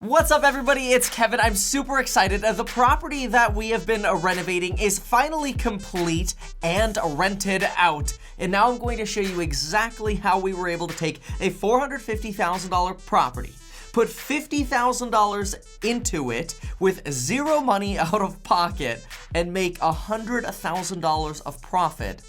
What's up, everybody? It's Kevin. I'm super excited. The property that we have been renovating is finally complete and rented out. And now I'm going to show you exactly how we were able to take a $450,000 property, put $50,000 into it with zero money out of pocket, and make $100,000 of profit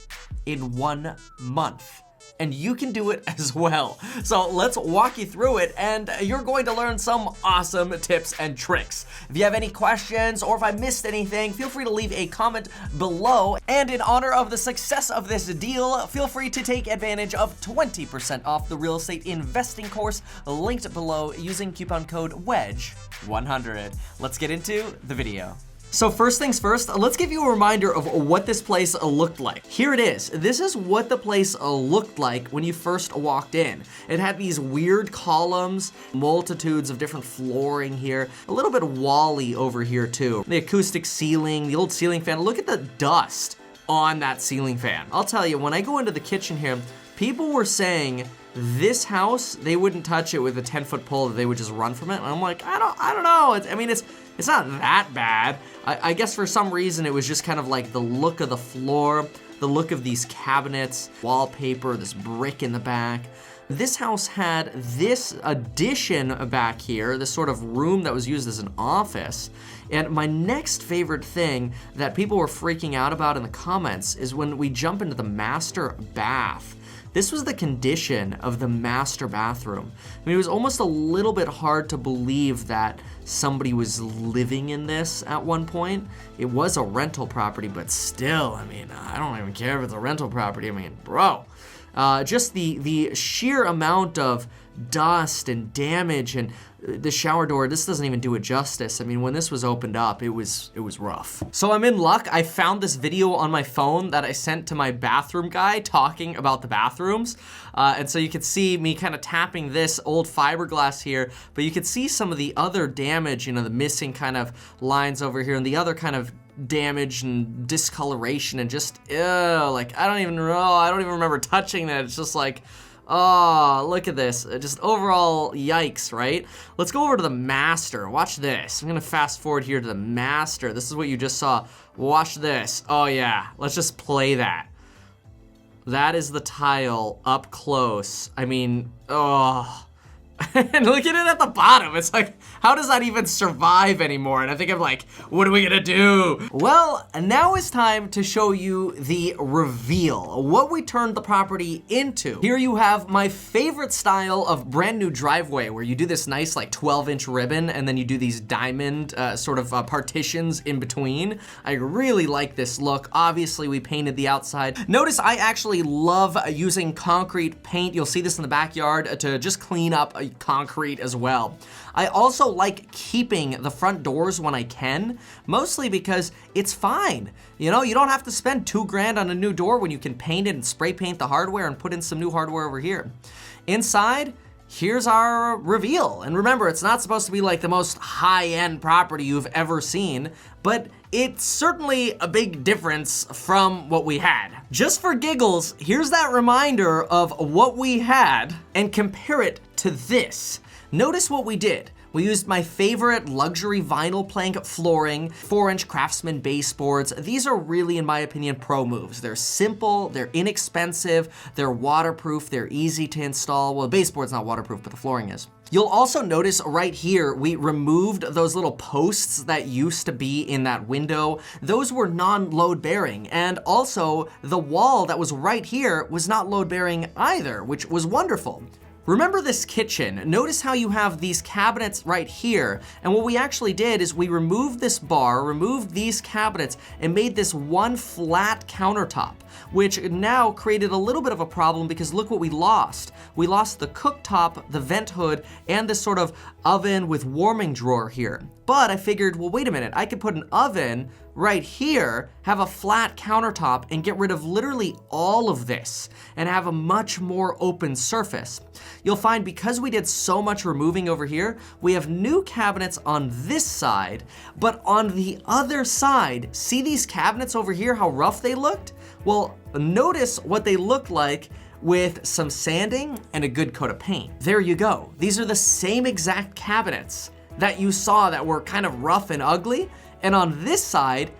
in 1 month. And you can do it as well. So let's walk you through it, and you're going to learn some awesome tips and tricks. If you have any questions or if I missed anything, feel free to leave a comment below. And in honor of the success of this deal, feel free to take advantage of 20% off the real estate investing course linked below using coupon code WEDGE100. Let's get into the video. So first things first, let's give you a reminder of what this place looked like. Here it is. This is what the place looked like when you first walked in. It had these weird columns, multitudes of different flooring here, a little bit wall-y over here too. The acoustic ceiling, the old ceiling fan. Look at the dust on that ceiling fan. I'll tell you, when I go into the kitchen here, people were saying this house, they wouldn't touch it with a 10-foot pole, that they would just run from it. And I'm like, I don't know. It's not that bad. I guess for some reason it was just kind of like the look of the floor, the look of these cabinets, wallpaper, this brick in the back. This house had this addition back here, this sort of room that was used as an office. And my next favorite thing that people were freaking out about in the comments is when we jump into the master bath. This was the condition of the master bathroom. I mean, it was almost a little bit hard to believe that somebody was living in this at one point. It was a rental property, but still, I mean, I don't even care if it's a rental property. I mean, bro, just the sheer amount of dust and damage, and the shower door, this doesn't even do it justice. I mean, when this was opened up, it was rough. So I'm in luck. I found this video on my phone that I sent to my bathroom guy talking about the bathrooms. And so you could see me kind of tapping this old fiberglass here, but you could see some of the other damage, you know, the missing kind of lines over here and the other kind of damage and discoloration and just, ew, like, I don't even remember touching that. It's just like, oh, look at this. Just overall, yikes, right? Let's go over to the master. Watch this. I'm gonna fast forward here to the master. This is what you just saw. Watch this. Oh yeah, let's just play that. That is the tile up close. I mean, oh. And look at it at the bottom. It's like, how does that even survive anymore? And I think I'm like, what are we gonna do? Well, now it's time to show you the reveal, what we turned the property into. Here you have my favorite style of brand new driveway, where you do this nice like 12-inch ribbon and then you do these diamond partitions in between. I really like this look. Obviously, we painted the outside. Notice I actually love using concrete paint. You'll see this in the backyard to just clean up concrete as well. I also like keeping the front doors when I can, mostly because it's fine. You know, you don't have to spend $2,000 on a new door when you can paint it and spray paint the hardware and put in some new hardware over here. Inside, here's our reveal. And remember, it's not supposed to be like the most high-end property you've ever seen, but it's certainly a big difference from what we had. Just for giggles, here's that reminder of what we had and compare it to this. Notice what we did. We used my favorite luxury vinyl plank flooring, 4-inch Craftsman baseboards. These are really, in my opinion, pro moves. They're simple, they're inexpensive, they're waterproof, they're easy to install. Well, the baseboard's not waterproof, but the flooring is. You'll also notice right here, we removed those little posts that used to be in that window. Those were non-load bearing. And also the wall that was right here was not load bearing either, which was wonderful. Remember this kitchen. Notice how you have these cabinets right here. And what we actually did is we removed this bar, removed these cabinets, and made this one flat countertop, which now created a little bit of a problem because look what we lost. We lost the cooktop, the vent hood, and this sort of oven with warming drawer here. But I figured, well, wait a minute, I could put an oven right here, have a flat countertop, and get rid of literally all of this and have a much more open surface. You'll find because we did so much removing over here, we have new cabinets on this side, but on the other side, see these cabinets over here, how rough they looked? Well, notice what they look like with some sanding and a good coat of paint. There you go. These are the same exact cabinets. that you saw that were kind of rough and ugly. And on this side,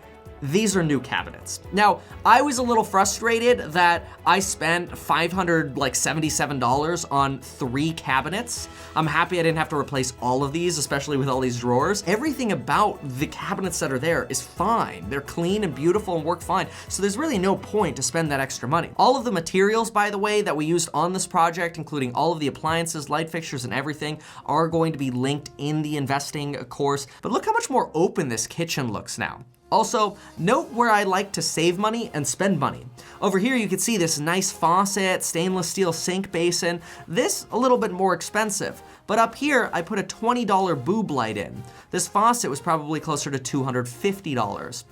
these are new cabinets. Now, I was a little frustrated that I spent $577 on 3 cabinets. I'm happy I didn't have to replace all of these, especially with all these drawers. Everything about the cabinets that are there is fine. They're clean and beautiful and work fine. So there's really no point to spend that extra money. All of the materials, by the way, that we used on this project, including all of the appliances, light fixtures, and everything, are going to be linked in the investing course. But look how much more open this kitchen looks now. Also, note where I like to save money and spend money. Over here, you can see this nice faucet, stainless steel sink basin. This, a little bit more expensive. But up here, I put a $20 boob light in. This faucet was probably closer to $250.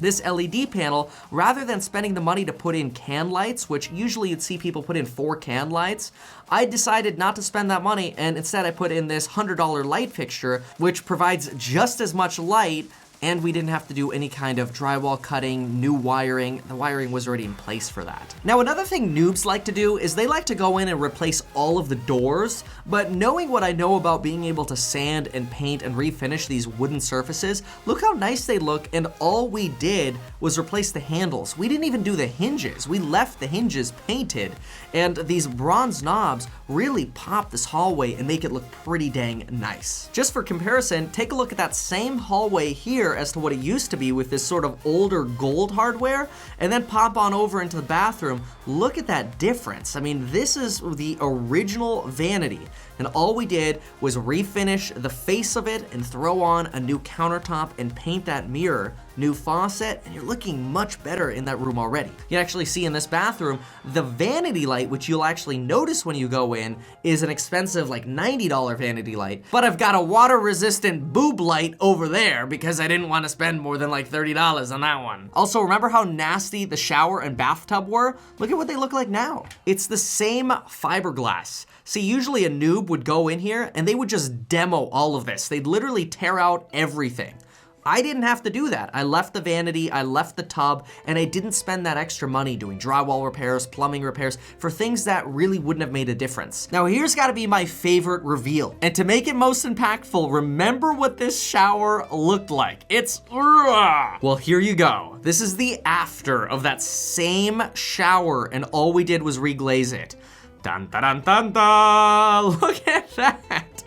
This LED panel, rather than spending the money to put in can lights, which usually you'd see people put in 4 can lights, I decided not to spend that money, and instead I put in this $100 light fixture, which provides just as much light, and we didn't have to do any kind of drywall cutting, new wiring. The wiring was already in place for that. Now, another thing noobs like to do is they like to go in and replace all of the doors, but knowing what I know about being able to sand and paint and refinish these wooden surfaces, look how nice they look, and all we did was replace the handles. We didn't even do the hinges. We left the hinges painted, and these bronze knobs really pop this hallway and make it look pretty dang nice. Just for comparison, take a look at that same hallway here as to what it used to be with this sort of older gold hardware, and then pop on over into the bathroom. Look at that difference. I mean, this is the original vanity, and all we did was refinish the face of it and throw on a new countertop and paint that mirror, new faucet, and you're looking much better in that room already. You can actually see in this bathroom, the vanity light, which you'll actually notice when you go in, is an expensive like $90 vanity light, but I've got a water resistant boob light over there because I didn't want to spend more than like $30 on that one. Also, remember how nasty the shower and bathtub were? Look at what they look like now. It's the same fiberglass. See, usually a noob would go in here and they would just demo all of this. They'd literally tear out everything. I didn't have to do that. I left the vanity, I left the tub, and I didn't spend that extra money doing drywall repairs, plumbing repairs, for things that really wouldn't have made a difference. Now here's gotta be my favorite reveal. And to make it most impactful, remember what this shower looked like. It's, well, here you go. This is the after of that same shower, and all we did was reglaze it. Dun, dun, dun, dun, dun. Look at that.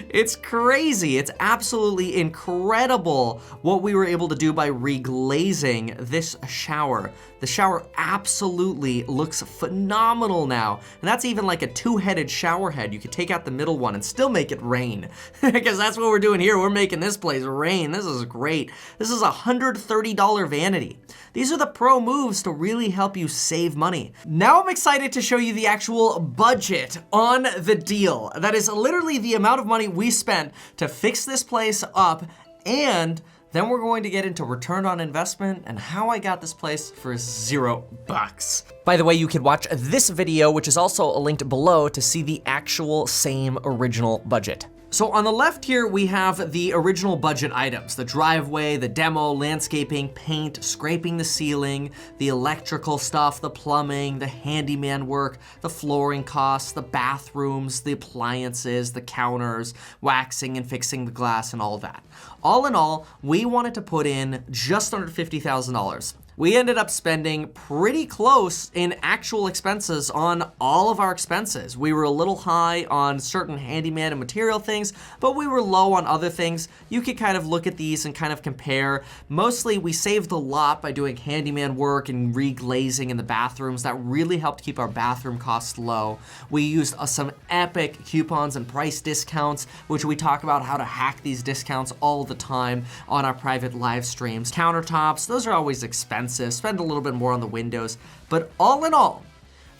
It's crazy. It's absolutely incredible what we were able to do by reglazing this shower. The shower absolutely looks phenomenal now. And that's even like a 2-headed shower head. You could take out the middle one and still make it rain. Because that's what we're doing here. We're making this place rain. This is great. This is a $130 vanity. These are the pro moves to really help you save money. Now I'm excited to show you the actual budget on the deal. That is literally the amount of money we spent to fix this place up, and then we're going to get into return on investment and how I got this place for $0. By the way, you can watch this video, which is also linked below, to see the actual same original budget. So on the left here, we have the original budget items: the driveway, the demo, landscaping, paint, scraping the ceiling, the electrical stuff, the plumbing, the handyman work, the flooring costs, the bathrooms, the appliances, the counters, waxing and fixing the glass, and all that. All in all, we wanted to put in just under $50,000. We ended up spending pretty close in actual expenses on all of our expenses. We were a little high on certain handyman and material things, but we were low on other things. You could kind of look at these and kind of compare. Mostly we saved a lot by doing handyman work and reglazing in the bathrooms. That really helped keep our bathroom costs low. We used some epic coupons and price discounts, which we talk about how to hack these discounts all the time on our private live streams. Countertops, those are always expensive. Spend a little bit more on the windows. But all in all,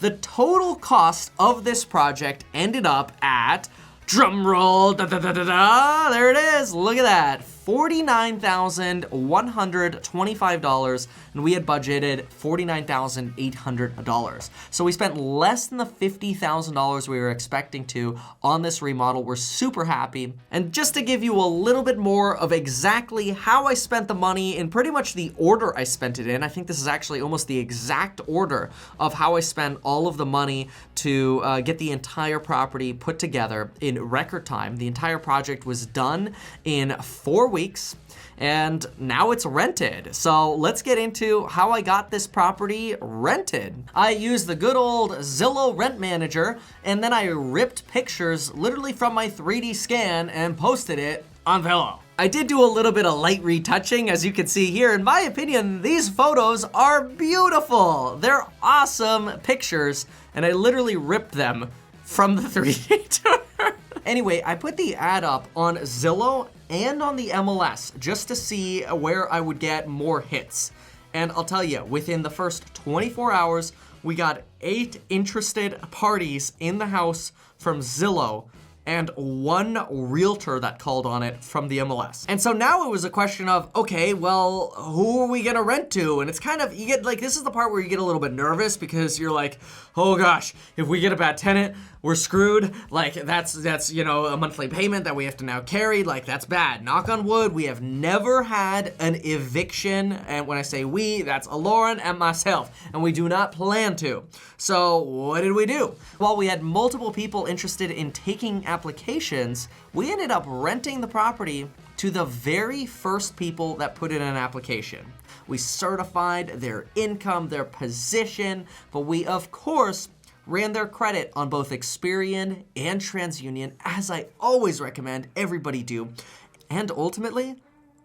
the total cost of this project ended up at, drum roll, da da da da da, there it is, look at that, $49,125, and we had budgeted $49,800. So we spent less than the $50,000 we were expecting to on this remodel. We're super happy. And just to give you a little bit more of exactly how I spent the money in pretty much the order I spent it in, I think this is actually almost the exact order of how I spent all of the money to get the entire property put together in record time. The entire project was done in 4 weeks, and now it's rented. So let's get into how I got this property rented. I used the good old Zillow Rent Manager, and then I ripped pictures literally from my 3D scan and posted it on Zillow. I did do a little bit of light retouching, as you can see here. In my opinion, these photos are beautiful. They're awesome pictures, and I literally ripped them from the 3D tour. Anyway, I put the ad up on Zillow and on the MLS just to see where I would get more hits. And I'll tell you, within the first 24 hours, we got 8 interested parties in the house from Zillow and 1 realtor that called on it from the MLS. And so now it was a question of, okay, well, who are we gonna rent to? And it's kind of, you get like, this is the part where you get a little bit nervous because you're like, oh gosh, if we get a bad tenant, we're screwed. Like that's you know, a monthly payment that we have to now carry. Like that's bad. Knock on wood, we have never had an eviction. And when I say we, that's Lauren and myself. And we do not plan to. So what did we do? Well, we had multiple people interested in taking applications. We ended up renting the property to the very first people that put in an application. We certified their income, their position, but we of course ran their credit on both Experian and TransUnion, as I always recommend everybody do. And ultimately,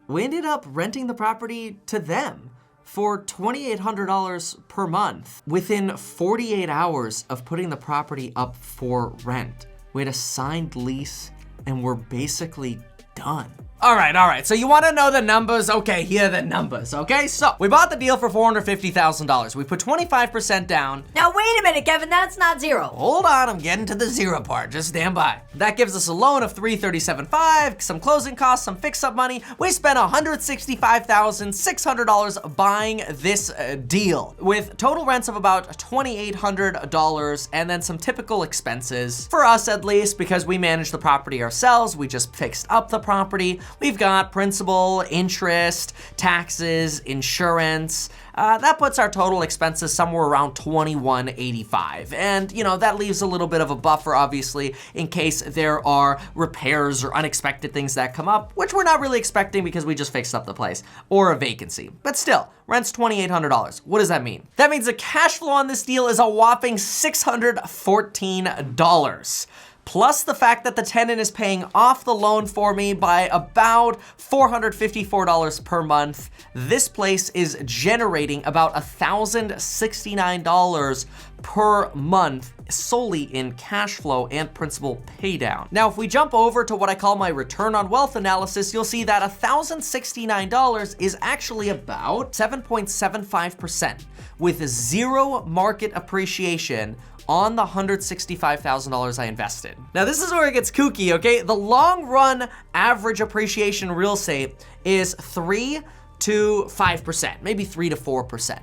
we ended up renting the property to them for $2,800 per month. Within 48 hours of putting the property up for rent, we had a signed lease and we're basically done. All right. So you want to know the numbers? Okay, here are the numbers, okay? So we bought the deal for $450,000. We put 25% down. Now wait a minute, Kevin, that's not zero. Hold on, I'm getting to the zero part. Just stand by. That gives us a loan of $337,500, some closing costs, some fix-up money. We spent $165,600 buying this deal, with total rents of about $2,800, and then some typical expenses for us, at least, because we manage the property ourselves. We just fixed up the property. We've got principal, interest, taxes, insurance. That puts our total expenses somewhere around $2,185. And, you know, that leaves a little bit of a buffer, obviously, in case there are repairs or unexpected things that come up, which we're not really expecting because we just fixed up the place, or a vacancy. But still, rent's $2,800. What does that mean? That means the cash flow on this deal is a whopping $614. Plus the fact that the tenant is paying off the loan for me by about $454 per month. This place is generating about $1,069 per month solely in cash flow and principal paydown. Now, if we jump over to what I call my return on wealth analysis, you'll see that $1,069 is actually about 7.75% with zero market appreciation on the $165,000 I invested. Now this is where it gets kooky, okay? The long run average appreciation real estate is 3 to 5%, maybe 3 to 4%.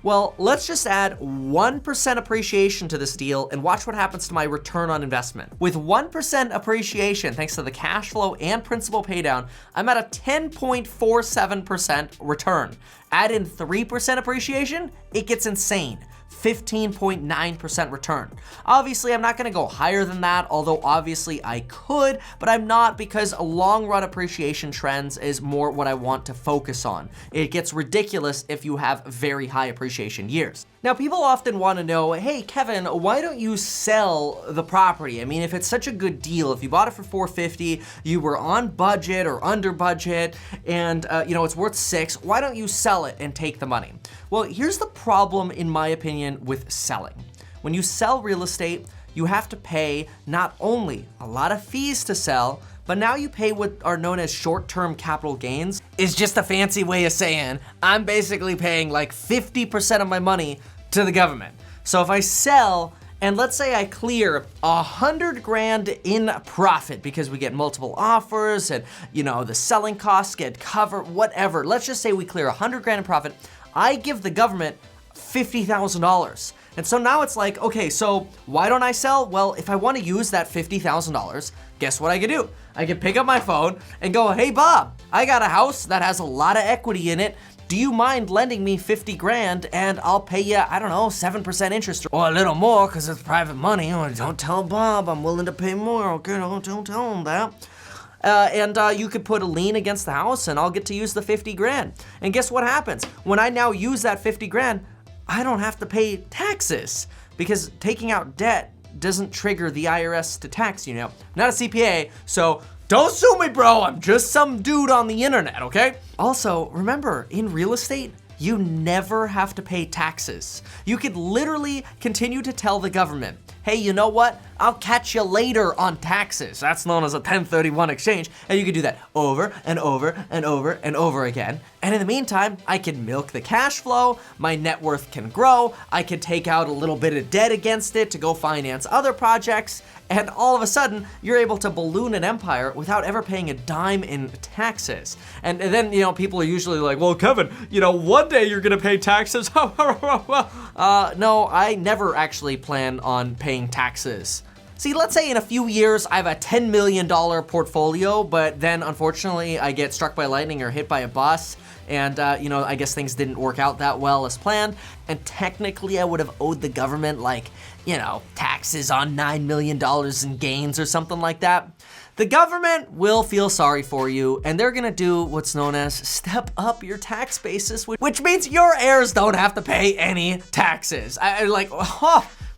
Well, let's just add 1% appreciation to this deal and watch what happens to my return on investment. With 1% appreciation, thanks to the cash flow and principal paydown, I'm at a 10.47% return. Add in 3% appreciation, it gets insane. 15.9% return. Obviously, I'm not gonna go higher than that, although obviously I could, but I'm not, because long run appreciation trends is more what I want to focus on. It gets ridiculous if you have very high appreciation years. Now, people often wanna know, hey, Kevin, why don't you sell the property? I mean, if it's such a good deal, if you bought it for $450, you were on budget or under budget, and you know, it's worth $6, why don't you sell it and take the money? Well, here's the problem, in my opinion, with selling. When you sell real estate, you have to pay not only a lot of fees to sell, but now you pay what are known as short-term capital gains. It's just a fancy way of saying I'm basically paying like 50% of my money to the government. So if I sell and let's say I clear 100 grand in profit because we get multiple offers and, you know, the selling costs get covered, whatever. Let's just say we clear 100 grand in profit. I give the government $50,000. And so now it's like, okay, so why don't I sell? Well, if I want to use that $50,000, guess what I can do? I can pick up my phone and go, hey, Bob, I got a house that has a lot of equity in it. Do you mind lending me 50 grand and I'll pay you, I don't know, 7% interest or a little more because it's private money. Oh, don't tell Bob I'm willing to pay more. Okay, don't tell him that. You could put a lien against the house and I'll get to use the 50 grand. And guess what happens? When I now use that 50 grand, I don't have to pay taxes because taking out debt doesn't trigger the IRS to tax you. Now, I'm not a CPA, so don't sue me, bro. I'm just some dude on the internet, okay? Also, remember, in real estate, you never have to pay taxes. You could literally continue to tell the government, hey, you know what? I'll catch you later on taxes. That's known as a 1031 exchange. And you can do that over and over and over and over again. And in the meantime, I can milk the cash flow, my net worth can grow, I can take out a little bit of debt against it to go finance other projects, and all of a sudden, you're able to balloon an empire without ever paying a dime in taxes. And then, you know, people are usually like, well, Kevin, you know, one day you're gonna pay taxes. No, I never actually plan on paying taxes. See, let's say in a few years, I have a $10 million portfolio, but then unfortunately I get struck by lightning or hit by a bus. And, you know, I guess things didn't work out that well as planned. And technically I would have owed the government like, you know, taxes on $9 million in gains or something like that. The government will feel sorry for you and they're gonna do what's known as step up your tax basis, which means your heirs don't have to pay any taxes.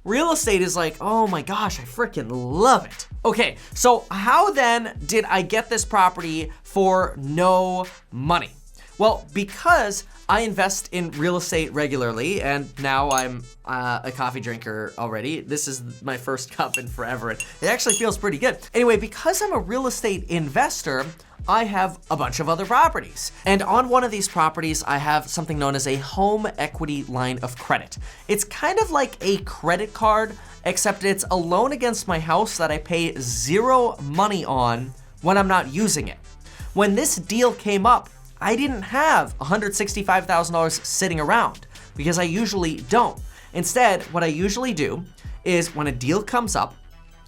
Real estate is like, oh my gosh, I freaking love it. Okay, so how then did I get this property for no money? Well, because I invest in real estate regularly, and now I'm a coffee drinker already. This is my first cup in forever, and it actually feels pretty good. Anyway, because I'm a real estate investor, I have a bunch of other properties. And on one of these properties, I have something known as a home equity line of credit. It's kind of like a credit card, except it's a loan against my house that I pay zero money on when I'm not using it. When this deal came up, I didn't have $165,000 sitting around because I usually don't. Instead, what I usually do is when a deal comes up,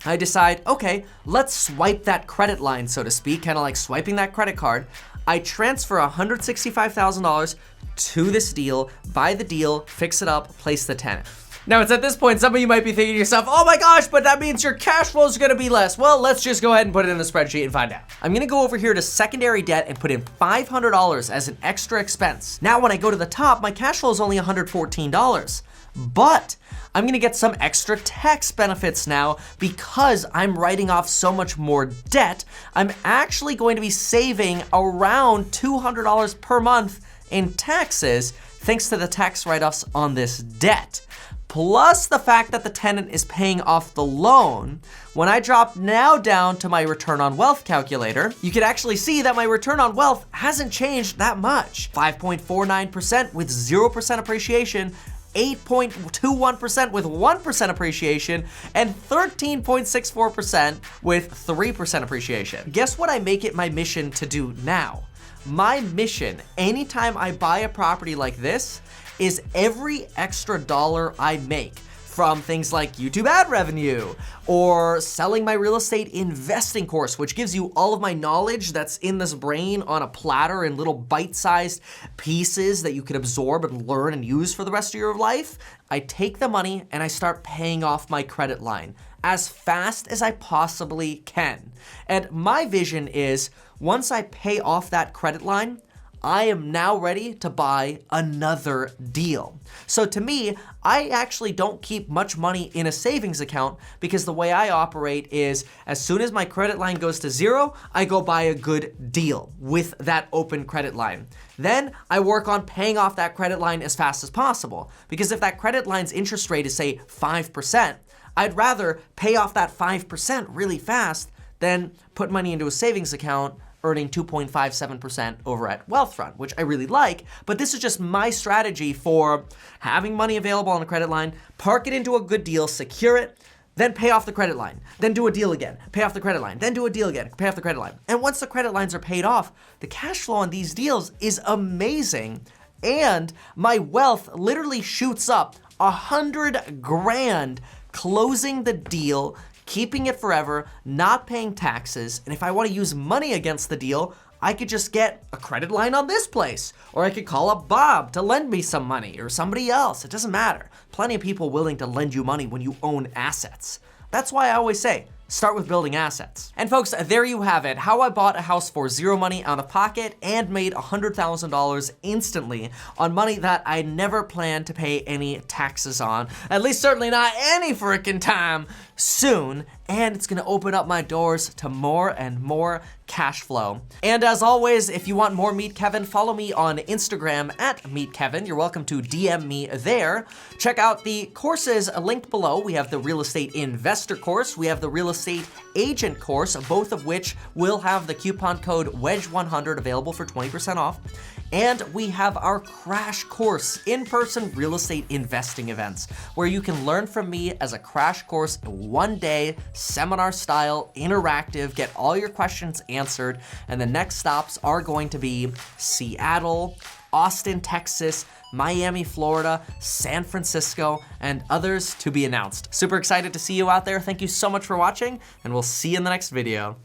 I decide, okay, let's swipe that credit line, so to speak, kind of like swiping that credit card. I transfer $165,000 to this deal, buy the deal, fix it up, place the tenant. Now it's at this point, some of you might be thinking to yourself, oh my gosh, but that means your cash flow is gonna be less. Well, let's just go ahead and put it in the spreadsheet and find out. I'm gonna go over here to secondary debt and put in $500 as an extra expense. Now when I go to the top, my cash flow is only $114. But I'm gonna get some extra tax benefits now because I'm writing off so much more debt. I'm actually going to be saving around $200 per month in taxes thanks to the tax write-offs on this debt. Plus the fact that the tenant is paying off the loan. When I drop now down to my return on wealth calculator, you can actually see that my return on wealth hasn't changed that much. 5.49% with 0% appreciation, 8.21% with 1% appreciation, and 13.64% with 3% appreciation. Guess what I make it my mission to do now? My mission, anytime I buy a property like this, is every extra dollar I make from things like YouTube ad revenue or selling my real estate investing course, which gives you all of my knowledge that's in this brain on a platter in little bite-sized pieces that you can absorb and learn and use for the rest of your life. I take the money and I start paying off my credit line as fast as I possibly can. And my vision is once I pay off that credit line, I am now ready to buy another deal. So to me, I actually don't keep much money in a savings account because the way I operate is as soon as my credit line goes to zero, I go buy a good deal with that open credit line. Then I work on paying off that credit line as fast as possible because if that credit line's interest rate is say 5%, I'd rather pay off that 5% really fast than put money into a savings account earning 2.57% over at Wealthfront, which I really like, but this is just my strategy for having money available on a credit line, park it into a good deal, secure it, then pay off the credit line, then do a deal again, pay off the credit line, then do a deal again, pay off the credit line. And once the credit lines are paid off, the cash flow on these deals is amazing. And my wealth literally shoots up 100 grand closing the deal, keeping it forever, not paying taxes. And if I want to use money against the deal, I could just get a credit line on this place, or I could call up Bob to lend me some money, or somebody else. It doesn't matter. Plenty of people willing to lend you money when you own assets. That's why I always say, start with building assets. And folks, there you have it. How I bought a house for zero money out of pocket and made $100,000 instantly on money that I never planned to pay any taxes on. At least certainly not any frickin' time soon. And it's gonna open up my doors to more and more cash flow. And as always, if you want more Meet Kevin, follow me on Instagram at Meet Kevin. You're welcome to DM me there. Check out the courses linked below. We have the real estate investor course. We have the real estate agent course, both of which will have the coupon code WEDGE100 available for 20% off. And we have our crash course, in-person real estate investing events, where you can learn from me as a crash course, one day, seminar style, interactive, get all your questions answered. And the next stops are going to be Seattle, Austin, Texas, Miami, Florida, San Francisco, and others to be announced. Super excited to see you out there. Thank you so much for watching, and we'll see you in the next video.